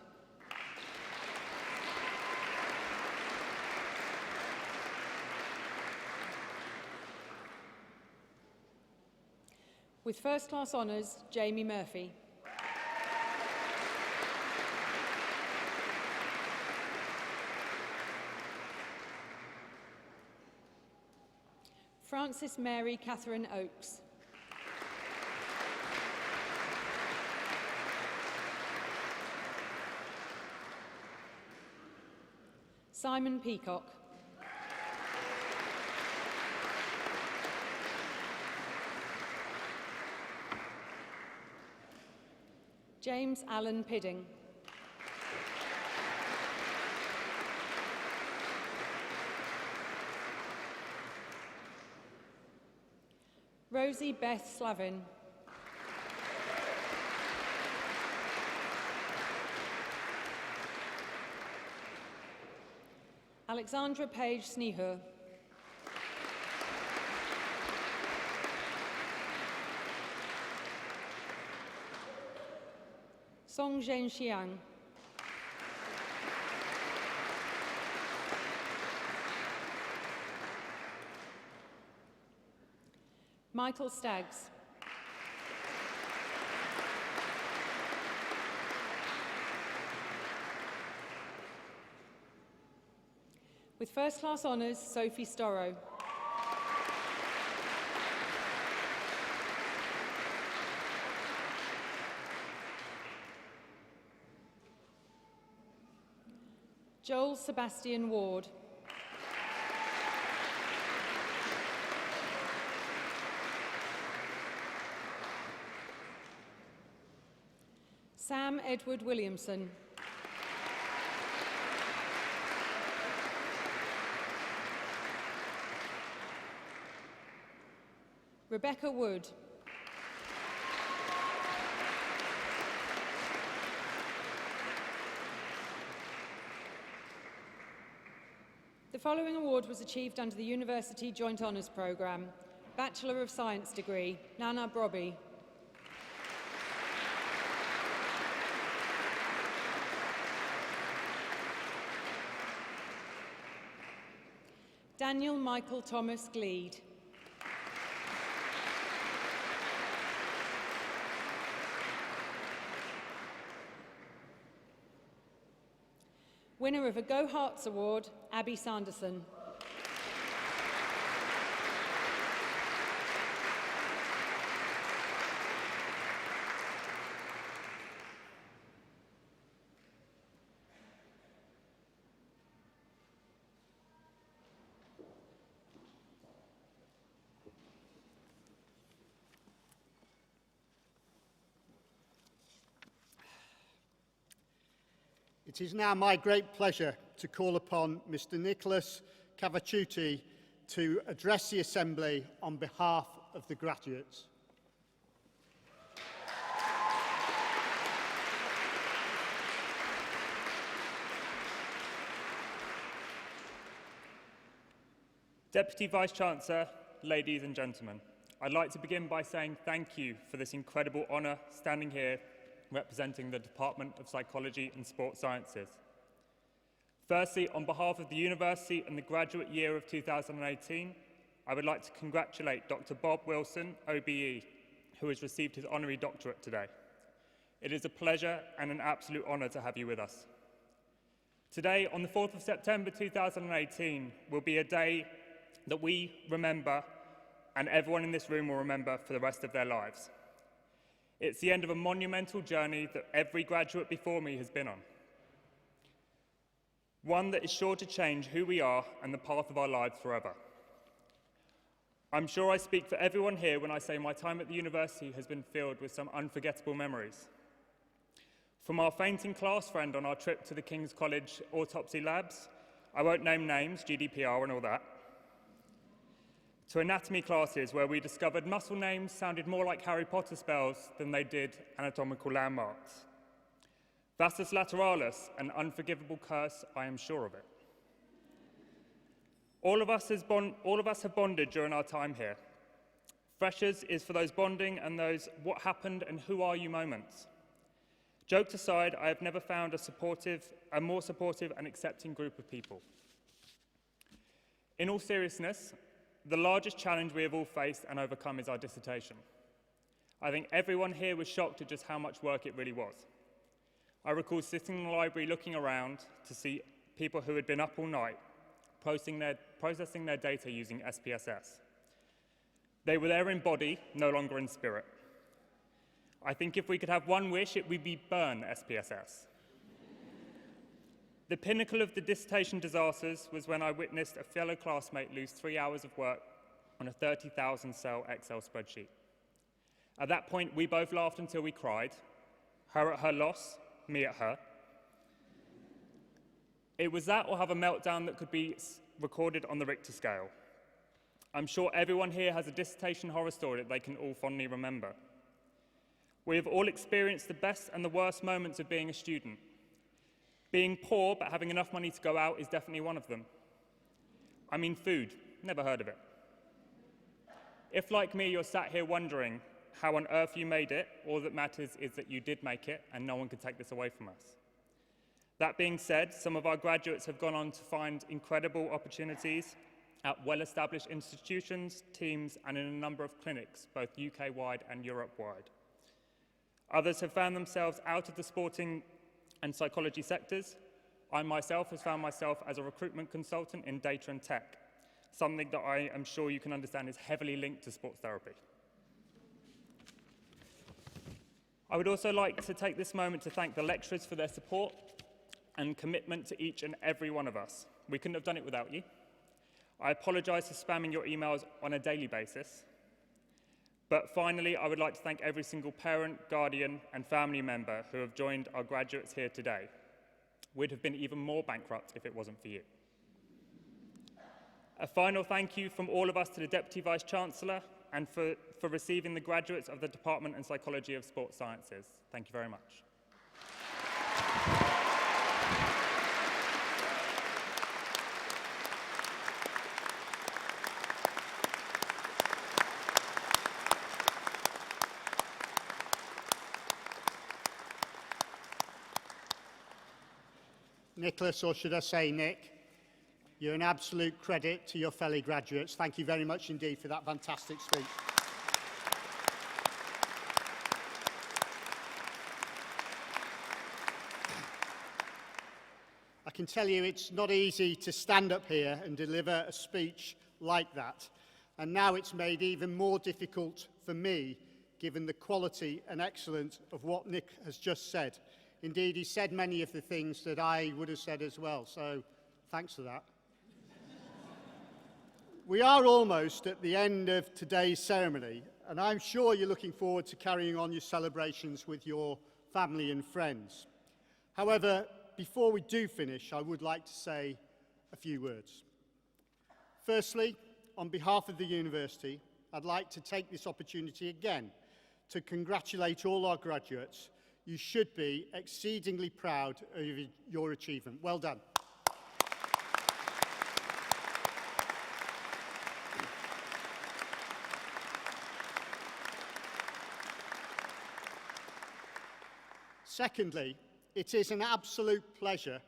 With first-class honours, Jamie Murphy. Frances Mary Catherine Oakes. Simon Peacock. James Allen Pidding. Rosie Beth Slavin. Alexandra Page Snehur. Song Zhen Xiang. Michael Staggs. With first class honours, Sophie Storrow. Joel Sebastian Ward. Sam Edward Williamson. Rebecca Wood. The following award was achieved under the University Joint Honours Programme. Bachelor of Science degree, Nana Brobby. Daniel Michael Thomas Gleed. Winner of a Go Herts Award, Abby Sanderson. It is now my great pleasure to call upon Mr. Nicholas Cavaciuti to address the Assembly on behalf of the graduates. Deputy Vice-Chancellor, ladies and gentlemen, I'd like to begin by saying thank you for this incredible honour standing here representing the Department of Psychology and Sports Sciences. Firstly, on behalf of the University and the graduate year of 2018, I would like to congratulate Dr. Bob Wilson, OBE, who has received his honorary doctorate today. It is a pleasure and an absolute honour to have you with us. Today, on the 4th of September 2018, will be a day that we remember and everyone in this room will remember for the rest of their lives. It's the end of a monumental journey that every graduate before me has been on. One that is sure to change who we are and the path of our lives forever. I'm sure I speak for everyone here when I say my time at the university has been filled with some unforgettable memories. From our fainting class friend on our trip to the King's College autopsy labs, I won't name names, GDPR and all that, to anatomy classes where we discovered muscle names sounded more like Harry Potter spells than they did anatomical landmarks. Vastus lateralis, an unforgivable curse, I am sure of it. All of us have bonded during our time here. Freshers is for those bonding and those what happened and who are you moments. Jokes aside, I have never found a more supportive and accepting group of people. In all seriousness, the largest challenge we have all faced and overcome is our dissertation. I think everyone here was shocked at just how much work it really was. I recall sitting in the library looking around to see people who had been up all night processing their data using SPSS. They were there in body, no longer in spirit. I think if we could have one wish, it would be burn SPSS. The pinnacle of the dissertation disasters was when I witnessed a fellow classmate lose 3 hours of work on a 30,000-cell Excel spreadsheet. At that point, we both laughed until we cried, her at her loss, me at her. It was that or have a meltdown that could be recorded on the Richter scale. I'm sure everyone here has a dissertation horror story that they can all fondly remember. We have all experienced the best and the worst moments of being a student. Being poor but having enough money to go out is definitely one of them. I mean food, never heard of it. If, like me, you're sat here wondering how on earth you made it, all that matters is that you did make it and no one can take this away from us. That being said, some of our graduates have gone on to find incredible opportunities at well-established institutions, teams, and in a number of clinics, both UK-wide and Europe-wide. Others have found themselves out of the sporting and psychology sectors. I myself have found myself as a recruitment consultant in data and tech, something that I am sure you can understand is heavily linked to sports therapy. I would also like to take this moment to thank the lecturers for their support and commitment to each and every one of us. We couldn't have done it without you. I apologise for spamming your emails on a daily basis. But finally, I would like to thank every single parent, guardian, and family member who have joined our graduates here today. We'd have been even more bankrupt if it wasn't for you. A final thank you from all of us to the Deputy Vice-Chancellor and for receiving the graduates of the Department in Psychology of Sports Sciences. Thank you very much. Nicholas, or should I say Nick, you're an absolute credit to your fellow graduates. Thank you very much indeed for that fantastic speech. I can tell you it's not easy to stand up here and deliver a speech like that. And now it's made even more difficult for me, given the quality and excellence of what Nick has just said. Indeed, he said many of the things that I would have said as well, so thanks for that. We are almost at the end of today's ceremony, and I'm sure you're looking forward to carrying on your celebrations with your family and friends. However, before we do finish, I would like to say a few words. Firstly, on behalf of the university, I'd like to take this opportunity again to congratulate all our graduates. You should be exceedingly proud of your achievement. Well done. Secondly, it is an absolute pleasure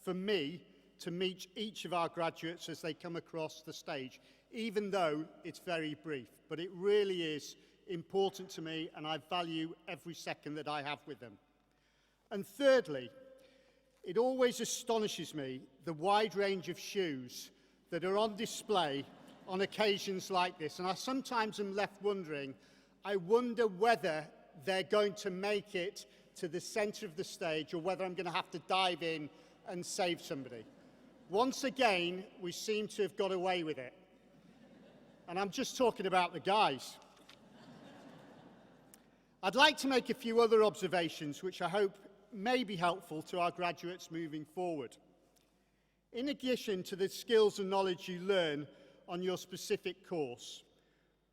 for me to meet each of our graduates as they come across the stage, even though it's very brief. But it really is important to me, and I value every second that I have with them. And thirdly, it always astonishes me the wide range of shoes that are on display on occasions like this. And I sometimes am left wondering, I wonder whether they're going to make it to the centre of the stage or whether I'm going to have to dive in and save somebody. Once again, we seem to have got away with it. And I'm just talking about the guys. I'd like to make a few other observations which I hope may be helpful to our graduates moving forward. In addition to the skills and knowledge you learn on your specific course,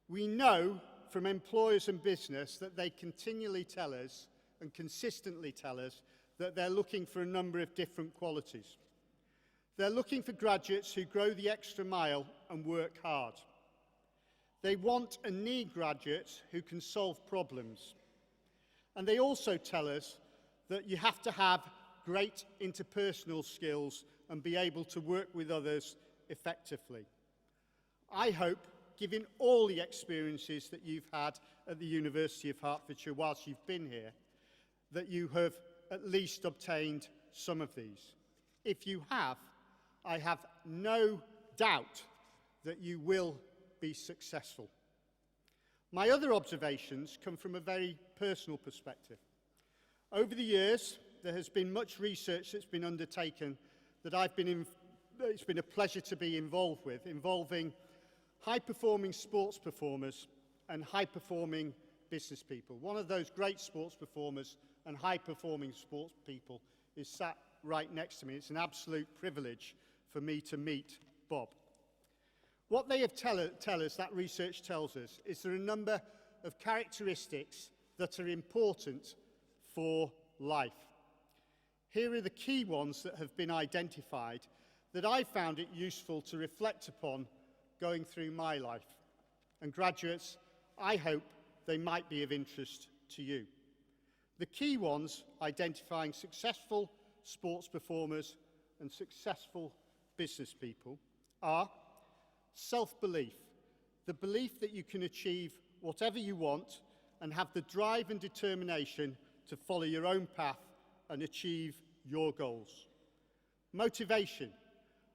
we know from employers and business that they continually tell us and consistently tell us that they're looking for a number of different qualities. They're looking for graduates who grow the extra mile and work hard. They want and need graduates who can solve problems. And they also tell us that you have to have great interpersonal skills and be able to work with others effectively. I hope, given all the experiences that you've had at the University of Hertfordshire whilst you've been here, that you have at least obtained some of these. If you have, I have no doubt that you will be successful. My other observations come from a very personal perspective. Over the years, there has been much research that's been undertaken that it's been a pleasure to be involved with, involving high-performing sports performers and high-performing business people. One of those great sports performers and high-performing sports people is sat right next to me. It's an absolute privilege for me to meet Bob. What they have tell us, that research tells us, is there are a number of characteristics that are important for life. Here are the key ones that have been identified that I found it useful to reflect upon going through my life. And graduates, I hope they might be of interest to you. The key ones identifying successful sports performers and successful business people are self-belief, the belief that you can achieve whatever you want and have the drive and determination to follow your own path and achieve your goals. Motivation,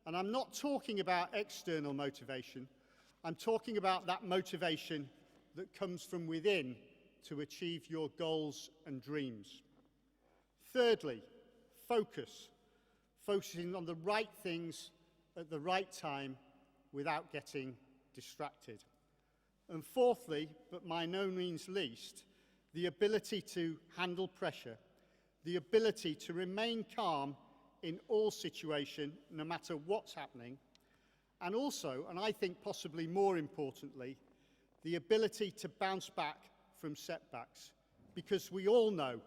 and I'm not talking about external motivation, I'm talking about that motivation that comes from within to achieve your goals and dreams. Thirdly, focus, focusing on the right things at the right time without getting distracted. And fourthly, but by no means least, the ability to handle pressure, the ability to remain calm in all situations, no matter what's happening, and also, and I think possibly more importantly, the ability to bounce back from setbacks, because we all know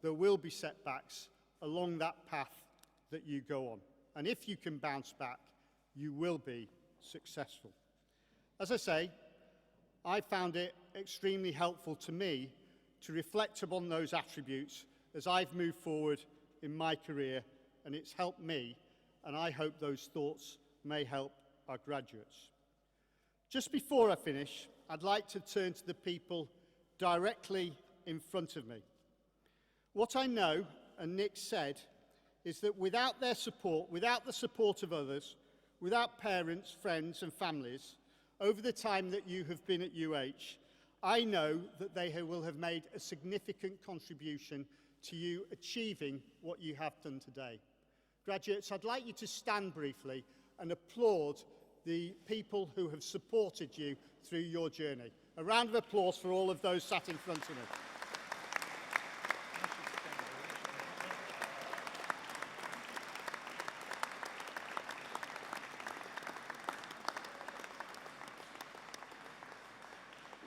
there will be setbacks along that path that you go on. And if you can bounce back, you will be successful. As I say, I found it extremely helpful to me to reflect upon those attributes as I've moved forward in my career, and it's helped me, and I hope those thoughts may help our graduates. Just before I finish, I'd like to turn to the people directly in front of me. What I know, and Nick said, is that without their support, without the support of others, without parents, friends and families, over the time that you have been at UH, I know that they will have made a significant contribution to you achieving what you have done today. Graduates, I'd like you to stand briefly and applaud the people who have supported you through your journey. A round of applause for all of those sat in front of me.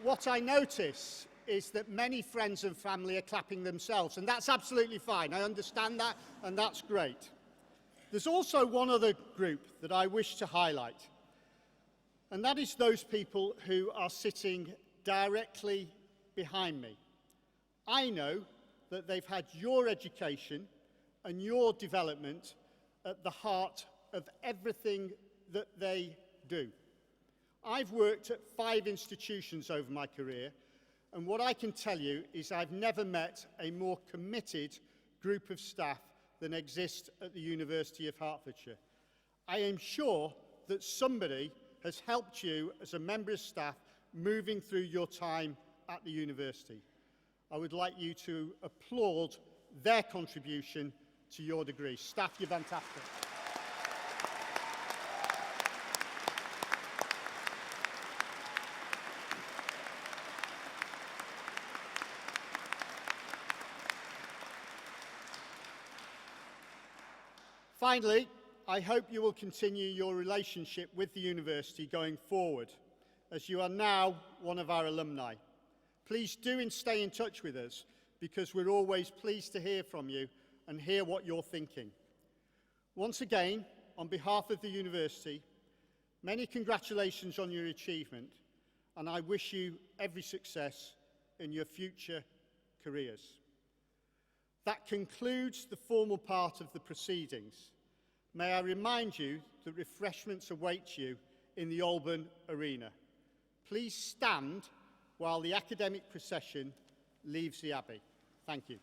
What I notice is that many friends and family are clapping themselves, and that's absolutely fine. I understand that, and that's great. There's also one other group that I wish to highlight, and that is those people who are sitting directly behind me. I know that they've had your education and your development at the heart of everything that they do. I've worked at 5 institutions over my career, and what I can tell you is I've never met a more committed group of staff than exists at the University of Hertfordshire. I am sure that somebody has helped you as a member of staff moving through your time at the university. I would like you to applaud their contribution to your degree. Staff, you're fantastic. Finally, I hope you will continue your relationship with the university going forward, as you are now one of our alumni. Please do stay in touch with us, because we're always pleased to hear from you and hear what you're thinking. Once again, on behalf of the university, many congratulations on your achievement, and I wish you every success in your future careers. That concludes the formal part of the proceedings. May I remind you that refreshments await you in the Alban Arena. Please stand while the academic procession leaves the Abbey. Thank you.